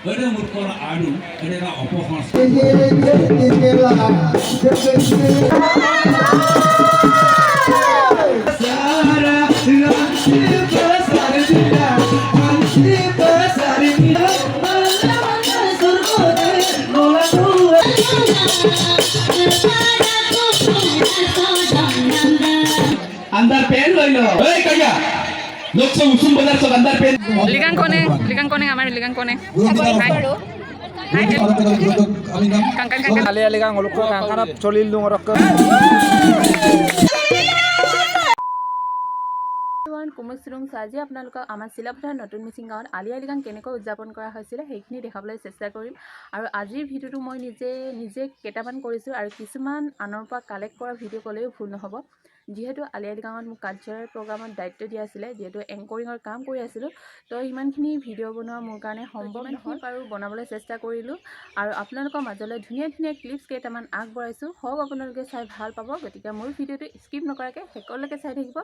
Ada mutkala adu, ada na opohas. अंदर pen लइलो ए कहिया लोक सब उसुम बजार सब अंदर पेन লিগাং কোনে আমাৰ লিগাং কোনে Kangkan Ali ali kang uluk kang kana cholil dung rok কুমুচুৰুং আজি আপোনালোকক আমাৰ চিলাপথাৰ নতুন মিচিং গাঁৱত আলি আই লৃগাং কেনেকৈ উদযাপন কৰা হৈছিলে সেইখিনি দেখাবলৈ চেষ্টা কৰিম আৰু আজিৰ ভিডিঅ'টো মই নিজে কেইটামান কৰিছোঁ আৰু কিছুমান আনৰ পৰা কালেক্ট কৰা ভিডিঅ' ক'লেও ভুল নহ'ব যিহেতু আলি আই লৃগাঙত মোক কালচাৰেল প্ৰগ্ৰামত দায়িত্ব দিয়া আছিলে যিহেতু এংকৰিঙৰ কাম কৰি আছিলোঁ তো ইমানখিনি ভিডিঅ' বনোৱা মোৰ কাৰণে সম্ভৱ নহয় আৰু বনাবলৈ চেষ্টা কৰিলোঁ আৰু আপোনালোকৰ মাজলৈ ধুনীয়া ক্লিপছ কেইটামান আগবঢ়াইছোঁ হওক আপোনালোকে চাই ভাল পাব গতিকে মোৰ ভিডিঅ'টো স্কিপ নকৰাকৈ শেষলৈকে চাই থাকিব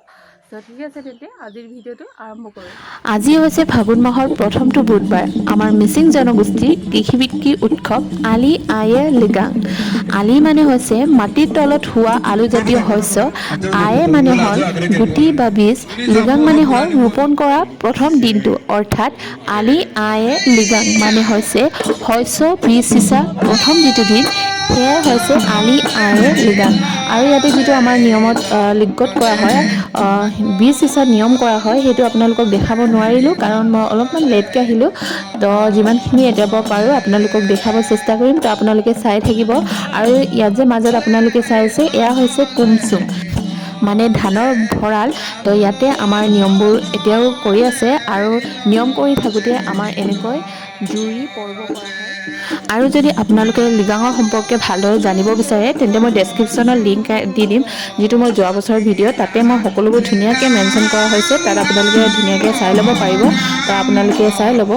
চ' ঠিক আছে তেন্তে আজিৰ ভিডিঅ'টো আৰম্ভ কৰোঁ আজি হৈছে ফাগুন মাহৰ প্ৰথমটো বুধবাৰ আমাৰ মিচিং জনগোষ্ঠীৰ কৃষিভিত্তিক উৎসৱ আলি আই লৃগাং আলি মানে হৈছে মাটিৰ তলত হোৱা আলুজাতীয় শস্য আয়ে মানে হ'ল গুটি বা বীজ লৃগাং মানে হ'ল ৰোপণ কৰা প্ৰথম দিনটো অৰ্থাৎ আলি আয়ে লৃগাং মানে হৈছে শস্য বীজ সিঁচা প্ৰথম যিটো দিন সেয়া হৈছে আলি আয়ে লৃগাং আৰু ইয়াতে যিটো আমাৰ নিয়মত লিগত কৰা হয় বীজ সিঁচা নিয়ম কৰা হয় সেইটো আপোনালোকক দেখাব নোৱাৰিলোঁ কাৰণ মই অলপমান লেটকৈ আহিলোঁ তো যিমানখিনি এতিয়াৰ পৰা পাৰোঁ আপোনালোকক দেখাব চেষ্টা কৰিম তো আপোনালোকে চাই থাকিব আৰু ইয়াত যে মাজত আপোনালোকে চাইছে এয়া হৈছে কুমচুম মানে ধানৰ ভঁৰাল তো ইয়াতে আমাৰ নিয়মবোৰ এতিয়াও কৰি আছে আৰু নিয়ম কৰি থাকোঁতে আমাৰ এনেকৈ জুই পৰিব পৰা হয় আৰু যদি আপোনালোকে লৃগাঙৰ সম্পৰ্কে ভালদৰে জানিব বিচাৰে তেন্তে মই ডেছক্ৰিপশ্যনত লিংক দি দিম যিটো মই যোৱা বছৰৰ ভিডিঅ' তাতে মই সকলোবোৰ ধুনীয়াকৈ মেনশ্যন কৰা হৈছে তাত আপোনালোকে ধুনীয়াকৈ চাই ল'ব পাৰিব তো আপোনালোকে চাই ল'ব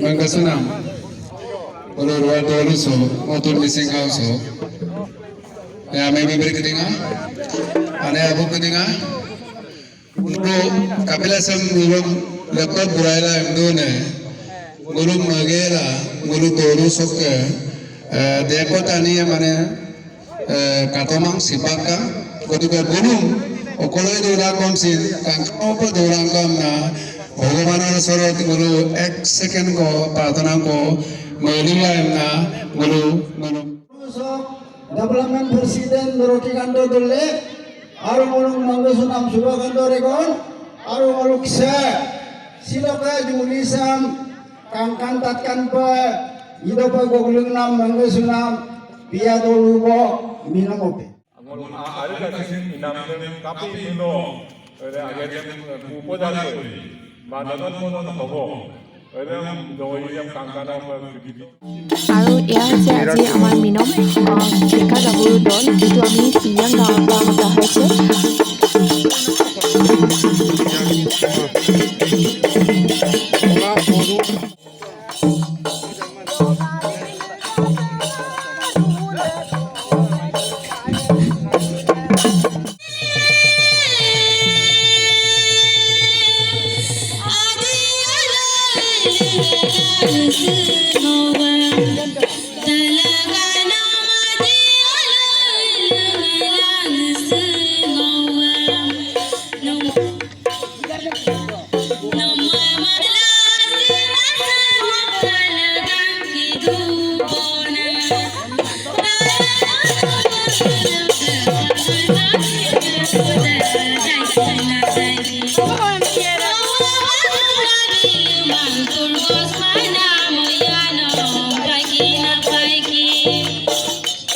Mangkasunam, ulur wadolu so, motor missing house so. Ya, may bibir ketinga, ane abu ketinga. Guru kapila sam guru lekot buraila emdone, guru magera, guru toru soke, dekot aniya mane katomang sipaka, ketika guru okoloi dora komsin, kangkau dora kamna. ভগৱানৰ ওচৰত গুৰু এক second প্ৰাৰ্থনা কৰিলা গুৰু development president রটিকান্ত দলে আৰু মনুক মংগসুনাম Subhakanta Reagan আৰু মনুক সে সিলকে জুলিসাম Kangkan তাতকান pay ইদপে গগলুং নাম মংগসুনাম বিয়া দলুব মিনামতে আরে কাছেন ইনাম কাপি দিনো আগে উপদান করি আৰু এয়া হৈছে আজি আমাৰ মিনম ডেকা গাভৰু দল যিটো আমি পিয়াং গাঁৱৰ পৰা মতা হৈছে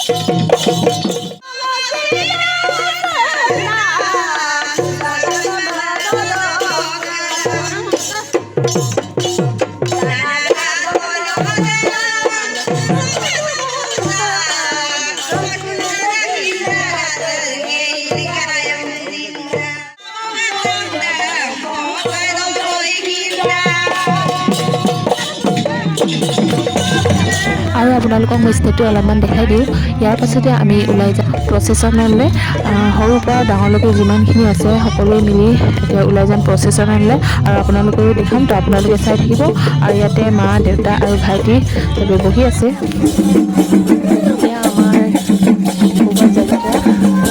আৰু আপোনালোকক মই ষ্টেজটো অলপমান দেখাই দিওঁ। ইয়াৰ পাছতে আমি ওলাই যাওঁ প্ৰচেশ্যনলৈ। সৰুৰ পৰা ডাঙৰলৈকে যিমানখিনি আছে সকলোৱে মিলি এতিয়া ওলাই যাম প্ৰচেশ্যনলৈ আৰু আপোনালোকেও দেখাম। তো আপোনালোকে চাই থাকিব। আৰু ইয়াতে মা দেউতা আৰু ভাইটি চবে বহি আছে। এতিয়া আমাৰ ক'ৰবাত জেগাতে বহুত লাগিব।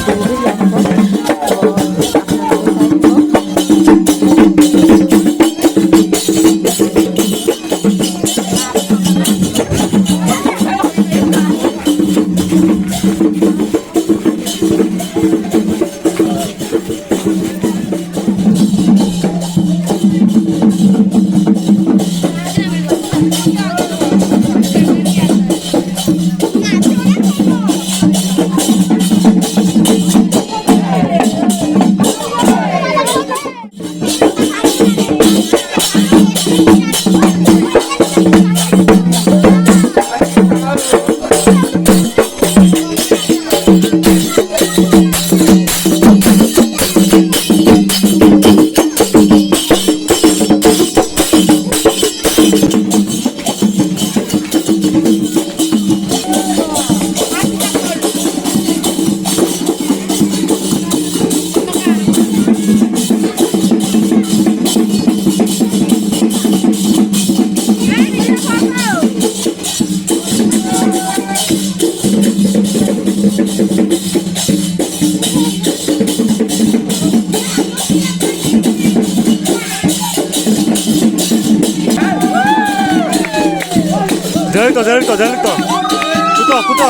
잘했다. 붙어.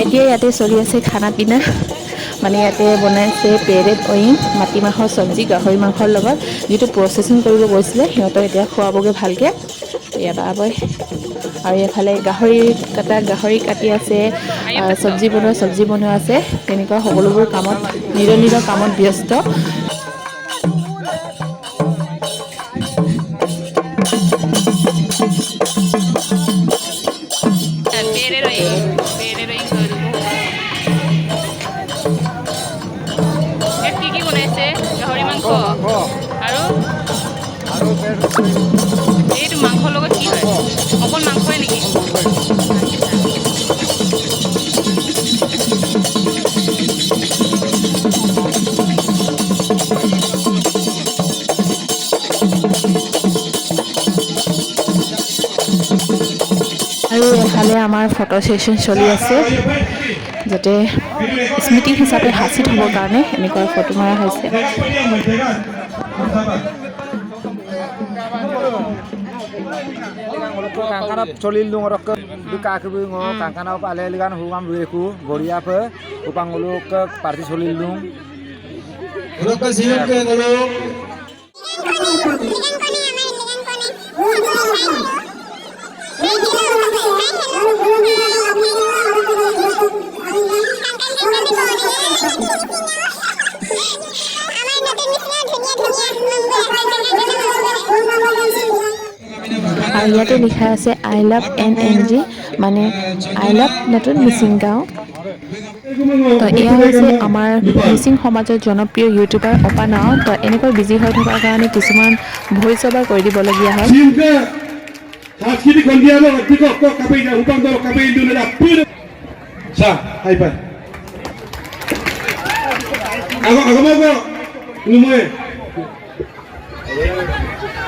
এতিয়া ইয়াতে চলি আছে খানা পিনা। মানে ইয়াতে বনাইছে পেৰেড অইন মাটিমাহৰ চব্জি গাহৰি মাংসৰ লগত, যিটো প্ৰচেছিং কৰিব গৈছিলে সিহঁতক এতিয়া খুৱাবগৈ ভালকৈ। ইয়াত আবই আৰু এইফালে গাহৰি কাটি আছে, চব্জি বনোৱা আছে। তেনেকুৱা সকলোবোৰ কামত নিজৰ কামত ব্যস্ত। কি বনাইছে? গাহৰি মাংস আৰু এইটো মাংসৰ লগত কি হয়? অকল মাংসই নেকি? আৰু এফালে আমাৰ ফটো ছেশ্যন চলি আছে, যাতে স্মৃতি হিচাপে সাঁচি থ'বৰ কাৰণে এনেকুৱা ফটো মৰা হৈছে। Kangkana solil dong orang ke duka ke bingo kangkana apa ale ligan hugam dueku boria pe upang ulu ke parti solil dong. Urok ke siap ke dulu. আৰু ইয়াতে লিখা আছে আই লাভ NNG, মানে I love নতুন মিচিং গাঁও। তো এয়া হৈছে আমাৰ মিচিং সমাজৰ জনপ্ৰিয় ইউটিউবাৰ অপানাও। তো এনেকৈ বিজি হৈ থকাৰ কাৰণে কিছুমান ভইচ অভাৰ কৰি দিবলগীয়া হয়। Sanskritik kondiano tiko ko kape na upang do kape Indo na pino. Sa, hai pa. Ako mo lumoy.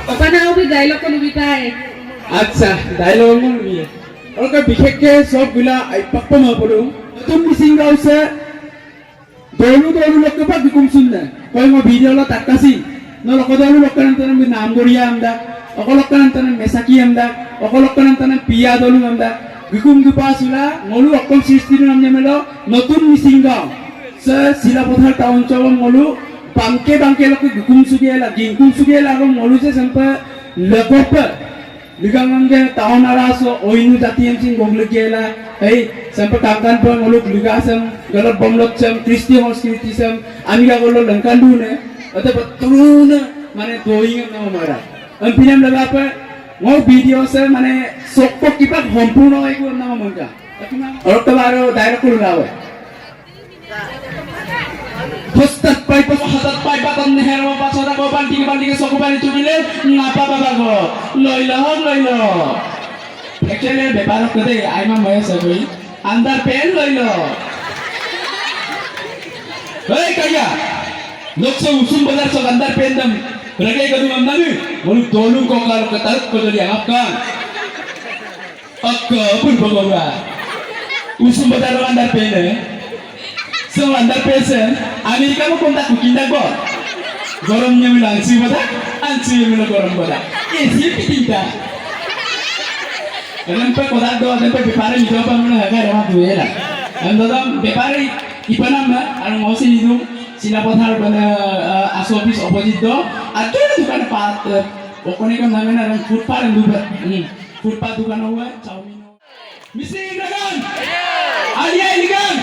Papa na ubi dialogue ko lubitae. আচ্ছা ডায়লগ মোৰ নিয়ে আৰু বিশেষকৈ সব গুলা পাপ্পা মই পড়ো তুমি সিংগা হৈছে দৌলু লোকে পা বিকুম শুননা কই মই ভিডিও লা তাকাসি ন লকদালু লোককানন্তন আমি নাম গড়িয়া আমদা অকলকানন্তন মেসাকি আমদা অকলকানন্তন পিয়া দলু আমদা বিকুম দুপাসুলা মলু অকল সৃষ্টিৰ নাম নেমেলো নতুন মিসিংগা সে শিলাপথাৰ টাউন চলম মলু বাংকে লোকে বিকুম সুগিয়ালা গিনকুম সুগিয়ালা আৰু মলু যে সম্পা লগপ Ligangan tahun araso oinu jati yang sing gong legiela hey sampai kankan pun muluk ligasam galak bomlok sam Kristi সংস্কৃতি sam amiga golo lengkan dune atau betul mana doing na mara ampinam laga apa mau video sa mana sokpo kipak hompuno ego nama mangka orang tebaro direct kulu lawe Pusat pai hatat pai batan nehero pasora ko banting soko bali tugile ngapa baba go loilo actually bebar kode aima moya sagoi andar pen loilo hey kaya lokso usum bazar so andar pen dam ragai gadu amnani molu dolu ko kal katar ko jadi angapkan akka pun bawa usum bazar andar pen so andar pesen Amerika mo kontak kukinda go goromnya bilang si bada ansi bilang gorom bada isi pitinta Kenapa kodak do kenapa bepare itu apa mana harga ramah duela andam bepare ipanam na ang ngosi itu silapothar pada asofis opposite do atau dukan pat pokoknya kan namanya orang foodpath dukan huwa chowmin misi dagan alia iligan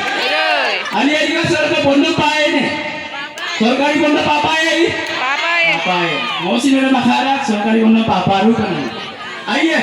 सरकार बंद पाए ने सरकारी बंद पापा है मौसी मेरे मखारा सरकारी बंद पापा रू करना आइए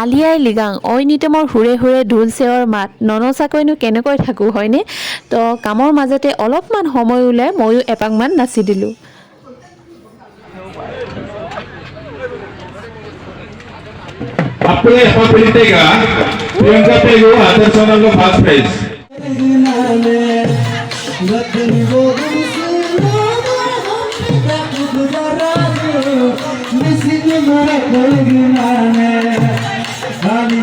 আলিয়াই লিগাং অইনিতে মোৰ হুৰে হুৰে ঢোল চেৱৰ মাত ননচাকৈনো কেনেকৈ থাকোঁ হয়নে তো কামৰ মাজতে অলপমান সময় ওলাই ময়ো এপাকমান নাচি দিলোঁ आपको ये यहाँ मिलेगा प्रियंका पेगो आदर सोनल को first prize I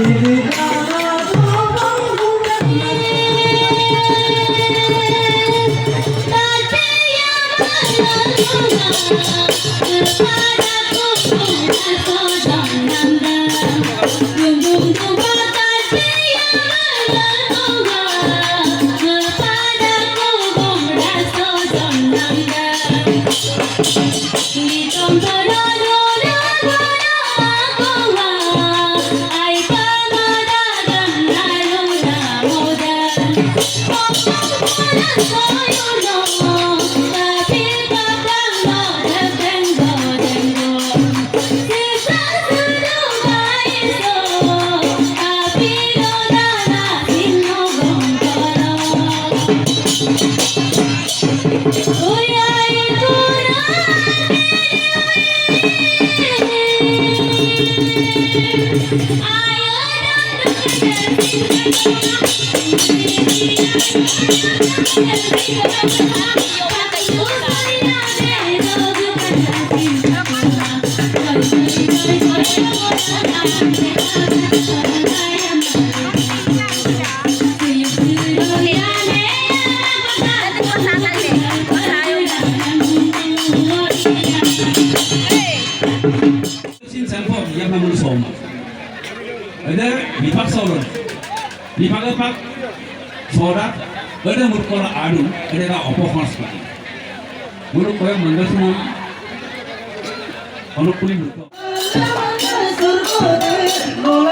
신상품 양남을 솜. ada bipak solon. Bipak apa? Soda. Ada murkola adu. Ada la opo khons pa. Mulu koy mangal sunam. Ono kuli murko. Oh,